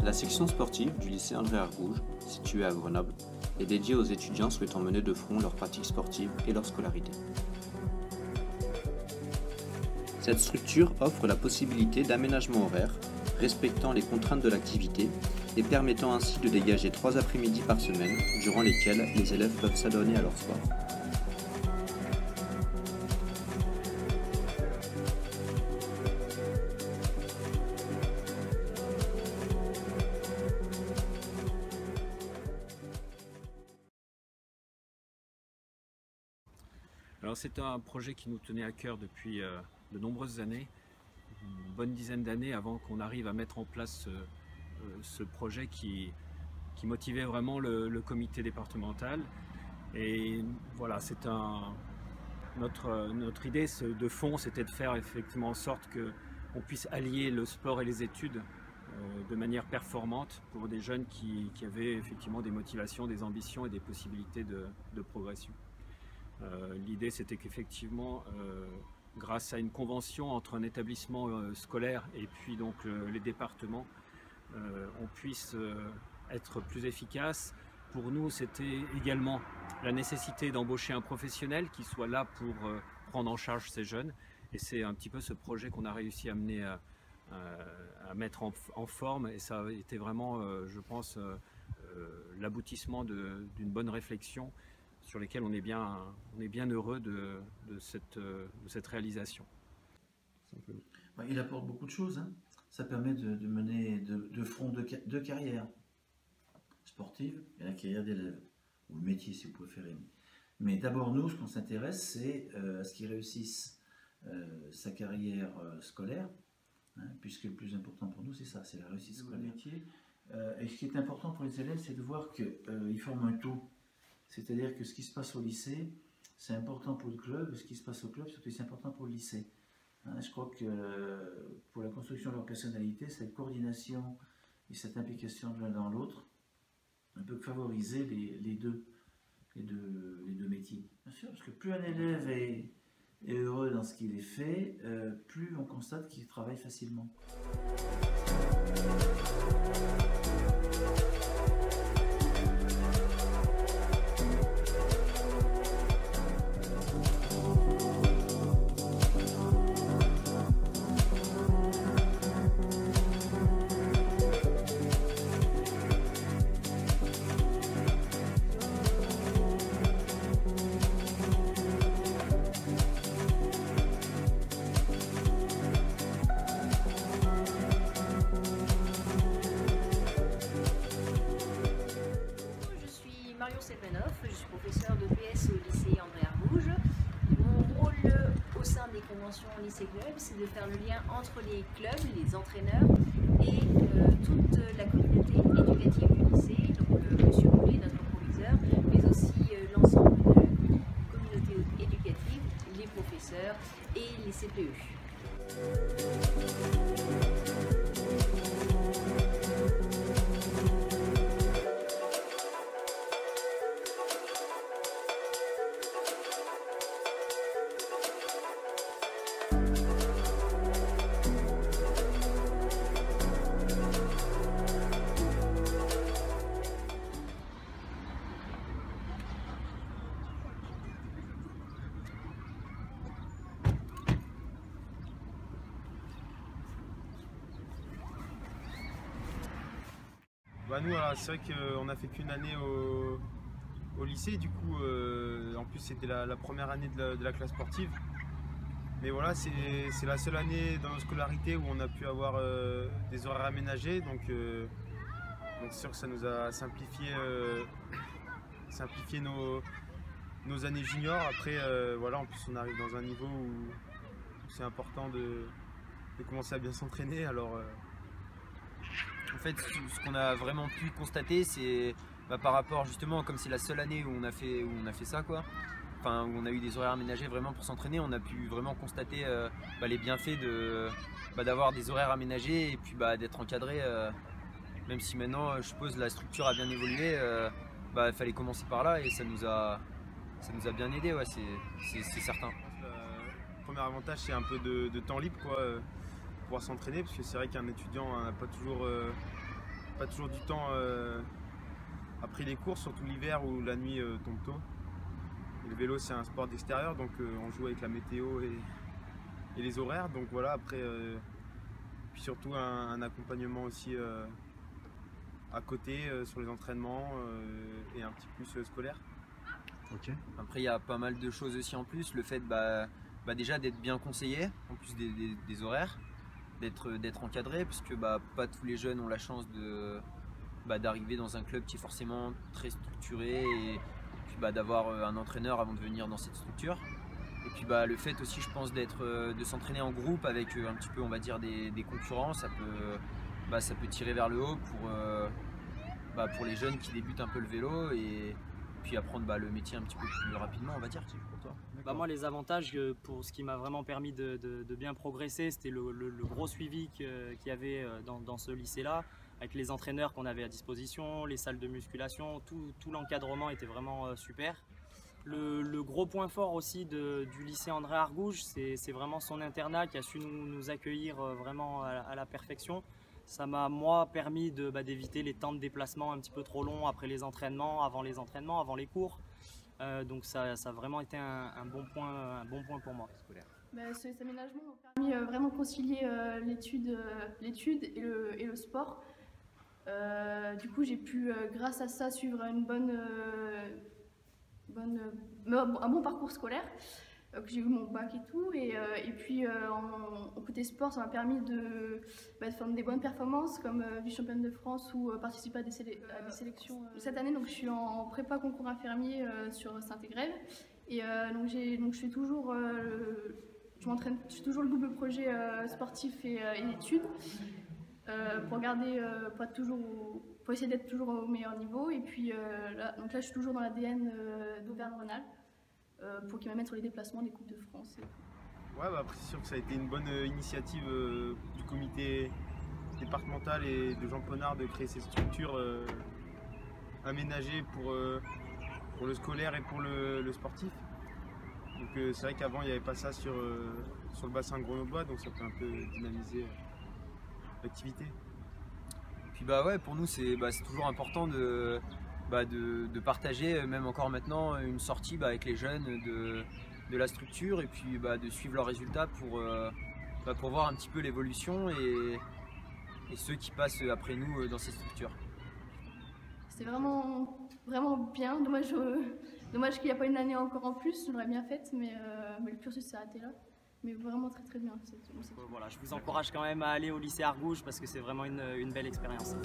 La section sportive du lycée André Argouges, située à Grenoble, est dédiée aux étudiants souhaitant mener de front leurs pratiques sportives et leur scolarité. Cette structure offre la possibilité d'aménagement horaire, respectant les contraintes de l'activité et permettant ainsi de dégager 3 après-midi par semaine, durant lesquels les élèves peuvent s'adonner à leur sport. Alors c'est un projet qui nous tenait à cœur depuis de nombreuses années, une bonne dizaine d'années avant qu'on arrive à mettre en place ce projet qui motivait vraiment le comité départemental. Et voilà, notre idée de fond, c'était de faire effectivement en sorte qu'on puisse allier le sport et les études de manière performante pour des jeunes qui avaient effectivement des motivations, des ambitions et des possibilités de progression. L'idée, c'était qu'effectivement, grâce à une convention entre un établissement scolaire et puis donc les départements, on puisse être plus efficace. Pour nous, c'était également la nécessité d'embaucher un professionnel qui soit là pour prendre en charge ces jeunes. Et c'est un petit peu ce projet qu'on a réussi à mener à mettre en forme. Et ça a été vraiment, je pense, l'aboutissement d'une bonne réflexion sur lesquels on est bien heureux de cette réalisation. Il apporte beaucoup de choses, hein. Ça permet de mener de front deux carrières sportives et la carrière d'élève, ou le métier si vous préférez. Mais d'abord nous, ce qu'on s'intéresse, c'est à ce qu'ils réussissent sa carrière scolaire, hein, puisque le plus important pour nous, c'est ça, c'est la réussite scolaire. Et ce qui est important pour les élèves, c'est de voir qu'ils forment un tout. C'est-à-dire que ce qui se passe au lycée, c'est important pour le club, ce qui se passe au club, c'est aussi important pour le lycée. Je crois que pour la construction de leur personnalité, cette coordination et cette implication de l'un dans l'autre ne peut que favoriser les deux métiers. Bien sûr, parce que plus un élève est heureux dans ce qu'il est fait, plus on constate qu'il travaille facilement. Je suis professeure de PS au lycée André Argouges. Mon rôle au sein des conventions lycée club, c'est de faire le lien entre les clubs, les entraîneurs et toute la communauté éducative du lycée, donc Monsieur Boulet, notre proviseur, mais aussi l'ensemble de la communauté éducative, les professeurs et les CPE. Nous, c'est vrai qu'on a fait qu'une année au lycée, du coup, en plus c'était la première année de la classe sportive. Mais voilà, c'est la seule année dans nos scolarités où on a pu avoir des horaires aménagés, donc c'est sûr que ça nous a simplifié nos années juniors. Après, voilà, en plus on arrive dans un niveau où c'est important de commencer à bien s'entraîner. Alors, en fait, ce qu'on a vraiment pu constater, c'est par rapport justement, comme c'est la seule année où on a fait ça, quoi. Enfin, où on a eu des horaires aménagés vraiment pour s'entraîner, on a pu vraiment constater les bienfaits d'avoir des horaires aménagés et puis d'être encadré. Même si maintenant, je suppose, la structure a bien évolué, il fallait commencer par là et ça nous a bien aidé, ouais, c'est certain. Le premier avantage, c'est un peu de temps libre, quoi, pour pouvoir s'entraîner, parce que c'est vrai qu'un étudiant n'a pas toujours du temps après les cours, surtout l'hiver où la nuit tombe tôt. Et le vélo, c'est un sport d'extérieur, donc on joue avec la météo et les horaires. Donc voilà, après, puis surtout un accompagnement aussi à côté sur les entraînements et un petit plus scolaire. Ok. Après, il y a pas mal de choses aussi en plus. Le fait déjà d'être bien conseillé, en plus des horaires, d'être encadré, parce que pas tous les jeunes ont la chance d'arriver dans un club qui est forcément très structuré et puis d'avoir un entraîneur avant de venir dans cette structure. Et puis le fait aussi, je pense, de s'entraîner en groupe avec un petit peu, on va dire, des concurrents, ça peut tirer vers le haut pour les jeunes qui débutent un peu le vélo et puis apprendre le métier un petit peu plus rapidement, on va dire. Pour toi. Moi, les avantages, pour ce qui m'a vraiment permis de bien progresser, c'était le gros suivi qu'il y avait dans ce lycée-là, avec les entraîneurs qu'on avait à disposition, les salles de musculation, tout l'encadrement était vraiment super. Le gros point fort aussi du lycée André Argouges, c'est vraiment son internat qui a su nous accueillir vraiment à la perfection. Ça m'a, moi, permis d'éviter les temps de déplacement un petit peu trop longs après les entraînements, avant les cours. Donc ça a vraiment été un bon point pour moi. Ces aménagements ont permis vraiment de concilier l'étude et le sport. Du coup, j'ai pu, grâce à ça, suivre un bon parcours scolaire. J'ai eu mon bac et tout, et puis en côté sport, ça m'a permis de faire des bonnes performances comme vice-championne de France ou participer à des sélections. Cette année, donc, je suis en prépa concours infirmier sur Saint-Égrève, et donc je fais toujours, je suis toujours le double projet sportif et études pour essayer d'être toujours au meilleur niveau, et puis là je suis toujours dans l'ADN d'Auvergne-Rhône-Alpes. Pour qu'ils m'amènent sur les déplacements des Coupes de France. Ouais, après c'est sûr que ça a été une bonne initiative du comité départemental et de Jean Ponnard de créer ces structures aménagées pour le scolaire et pour le sportif. Donc c'est vrai qu'avant il n'y avait pas ça sur le bassin grenoblois, donc ça peut un peu dynamiser l'activité. Puis pour nous c'est toujours important de partager, même encore maintenant, une sortie avec les jeunes de la structure et puis de suivre leurs résultats pour voir un petit peu l'évolution et ceux qui passent après nous dans ces structures. C'était vraiment bien, dommage qu'il n'y a pas une année encore en plus, je l'aurais bien faite, mais le cursus s'est arrêté là. Mais vraiment très bien. Voilà, je vous encourage quand même à aller au lycée Argouges parce que c'est vraiment une belle expérience.